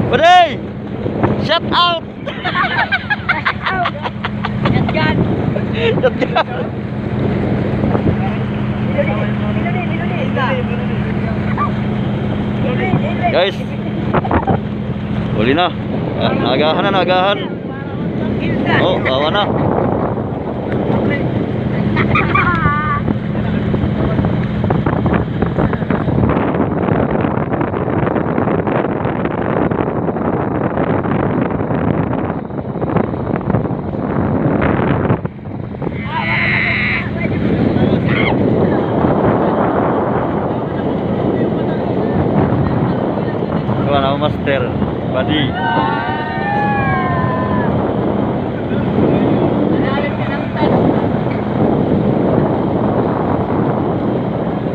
Buddy! Shut out! Shotgun. Shotgun! Guys, huli na. Nagahan na, nagahan. Oh, bawa na. Master, buddy.